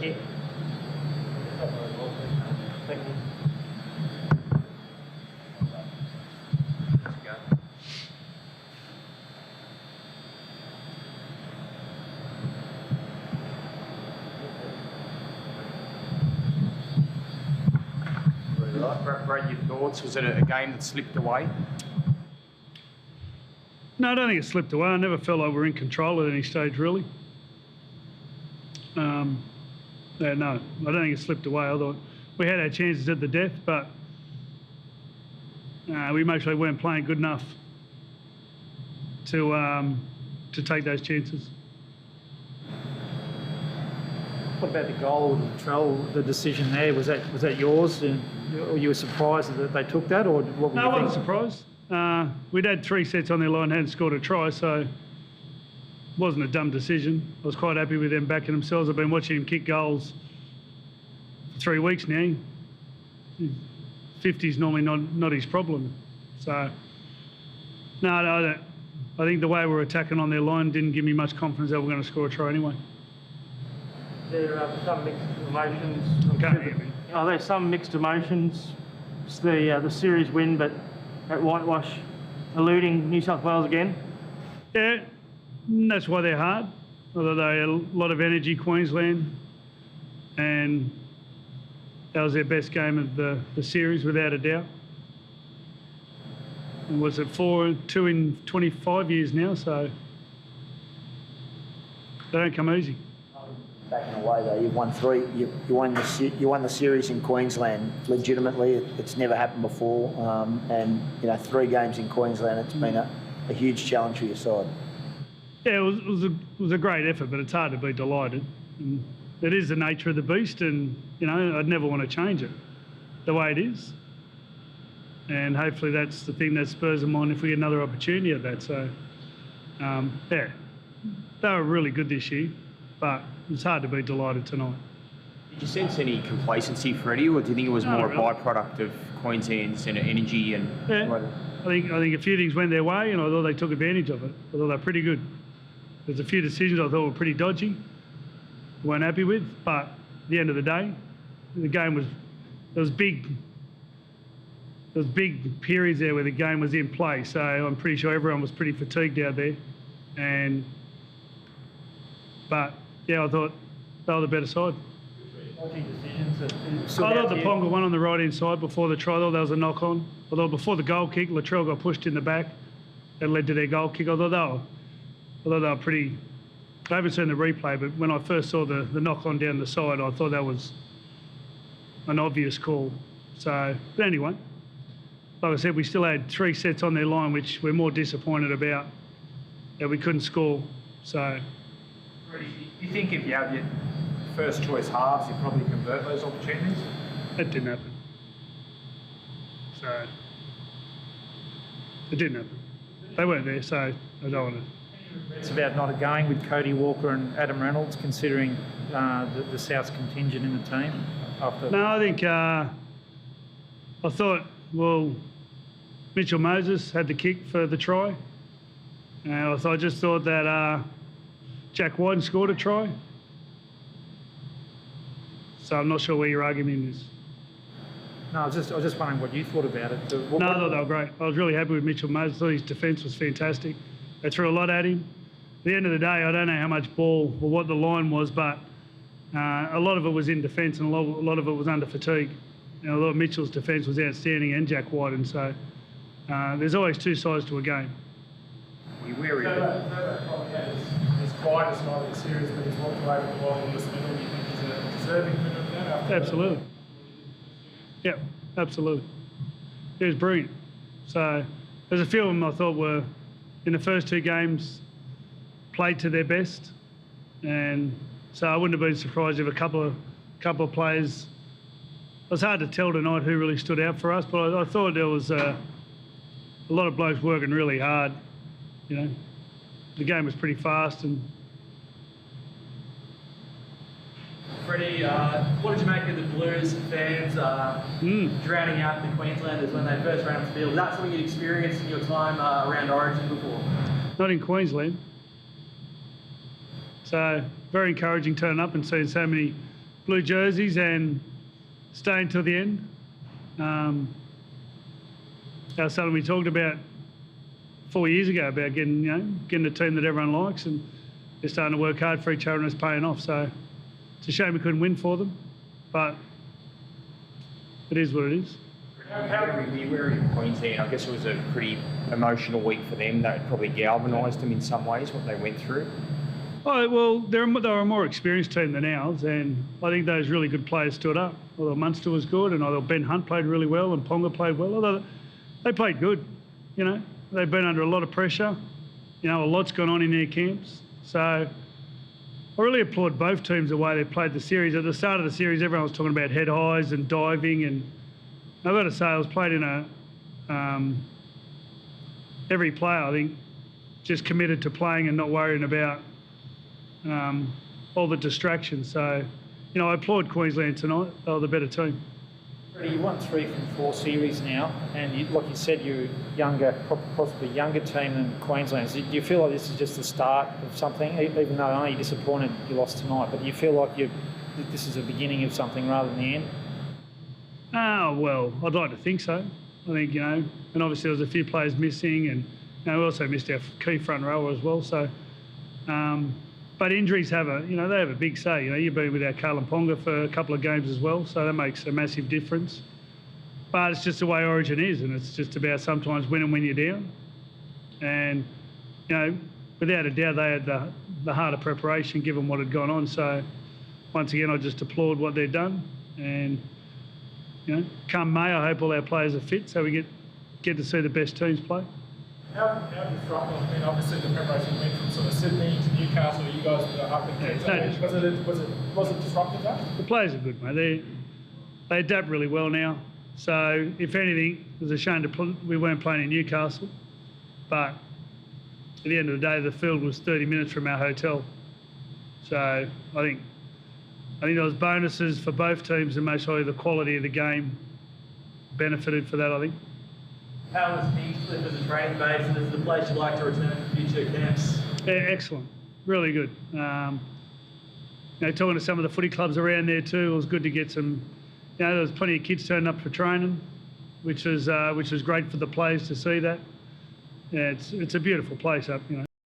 you. Thank you. Brad, your thoughts? Was it a game that slipped away? No, I don't think it slipped away. I never felt like we were in control at any stage, really. Yeah, no, I don't think it slipped away. I thought we had our chances at the death, but we emotionally weren't playing good enough to take those chances. What about the goal, the decision there? Was that yours? And you were surprised that they took that, or what? No, I wasn't surprised. We'd had 3 sets on their line, hadn't scored a try, so it wasn't a dumb decision. I was quite happy with them backing themselves. I've been watching him kick goals for 3 weeks now. 50's normally not his problem. So, no, I don't. I think the way we're attacking on their line didn't give me much confidence that we're going to score a try anyway. There are some mixed emotions. Are there some mixed emotions? It's the series win, but at Whitewash, eluding New South Wales again. Yeah, that's why they're hard. Although they had a lot of energy, Queensland, and that was their best game of the series, without a doubt. And was it 4-2 in 25 years now? So they don't come easy. Backing away though, you've won 3. You won the series in Queensland legitimately. It's never happened before, and 3 games in Queensland. It's been a huge challenge for your side. Yeah, it was a great effort, but it's hard to be delighted. And it is the nature of the beast, and I'd never want to change it the way it is. And hopefully that's the thing that spurs them on if we get another opportunity at that. So, yeah, they were really good this year, but it's hard to be delighted tonight. Did you sense any complacency, Freddie, or do you think it was more a byproduct of Queensland's energy and? Yeah, I think a few things went their way, and I thought they took advantage of it. I thought they were pretty good. There's a few decisions I thought were pretty dodgy, weren't happy with, but at the end of the day, the game was there was big periods there where the game was in play. So I'm pretty sure everyone was pretty fatigued out there, but yeah, I thought they were the better side. I thought the Ponga one on the right-hand side before the try, I thought that was a knock-on. Although before the goal kick, Latrell got pushed in the back. That led to their goal kick. I thought they were pretty... I haven't seen the replay, but when I first saw the knock-on down the side, I thought that was an obvious call. So, but anyway, like I said, we still had 3 sets on their line, which we're more disappointed about, that we couldn't score. So... Do you think if you have your first choice halves, you probably convert those opportunities? That didn't happen. So it didn't happen. They weren't there, so I don't want to. It's about not going with Cody Walker and Adam Reynolds, considering the South's contingent in the team. No, I think I thought, well, Mitchell Moses had the kick for the try. I just thought that Jack White scored a try. So I'm not sure where your argument is. No, I was just wondering what you thought about it. I thought they were great. I was really happy with Mitchell Moses. I thought his defence was fantastic. They threw a lot at him. At the end of the day, I don't know how much ball or what the line was, but a lot of it was in defence and a lot of it was under fatigue. A lot of Mitchell's defence was outstanding, and Jack White, and so there's always 2 sides to a game. We weary of it. His quietest night of the series, but he's walked away with the ball in this middle. You think he's a deserving winner of that? Absolutely. Yeah, absolutely. He was brilliant. So there's a few of them I thought were, in the first 2 games, played to their best, and so I wouldn't have been surprised if a couple of players. It was hard to tell tonight who really stood out for us, but I thought there was a lot of blokes working really hard. The game was pretty fast. And Freddie, what did you make of the Blues fans drowning out the Queenslanders when they first ran up the field? Was that something you'd experienced in your time around Origin before? Not in Queensland. So very encouraging turning up and seeing so many blue jerseys and staying till the end. That was something we talked about 4 years ago about getting a team that everyone likes, and they're starting to work hard for each other and it's paying off. So it's a shame we couldn't win for them, but it is what it is. We were in Queensland. I guess it was a pretty emotional week for them. That probably galvanised them in some ways, what they went through. Oh, well, they were a more experienced team than ours, and I think those really good players stood up. Although Munster was good, and although Ben Hunt played really well, and Ponga played well, although they played good, They've been under a lot of pressure. A lot's gone on in their camps. So I really applaud both teams the way they played the series. At the start of the series, everyone was talking about head highs and diving, and I've got to say, I was played in every player, I think, just committed to playing and not worrying about all the distractions. So, I applaud Queensland tonight. They were the better team. You won 3 from 4 series now, and like you said, you're younger, possibly younger team than Queensland. So do you feel like this is just the start of something, even though I know you're disappointed you lost tonight, but do you feel like this is the beginning of something rather than the end? Oh, well, I'd like to think so. I think, and obviously there was a few players missing, and we also missed our key front rower as well. So, but injuries have they have a big say. You've been without Carlin Ponga for a couple of games as well, so that makes a massive difference. But it's just the way Origin is, and it's just about sometimes winning when you're down. And, without a doubt, they had the harder preparation given what had gone on. So, once again, I just applaud what they've done. And, come May, I hope all our players are fit so we get to see the best teams play. How disruptive? I mean, obviously the preparation went from sort of Sydney to Newcastle. You guys were up in Queensland. Was it disruptive that? The players are good, mate. They adapt really well now. So if anything, it was a shame we weren't playing in Newcastle. But at the end of the day, the field was 30 minutes from our hotel. So I think there was bonuses for both teams, and mostly the quality of the game benefited for that, I think. How was Kingscliff as a training base, and is it a place you'd like to return for future camps? Yeah, excellent. Really good. Talking to some of the footy clubs around there too, it was good to get some, there was plenty of kids turning up for training, which was great for the players to see that. Yeah, it's a beautiful place up,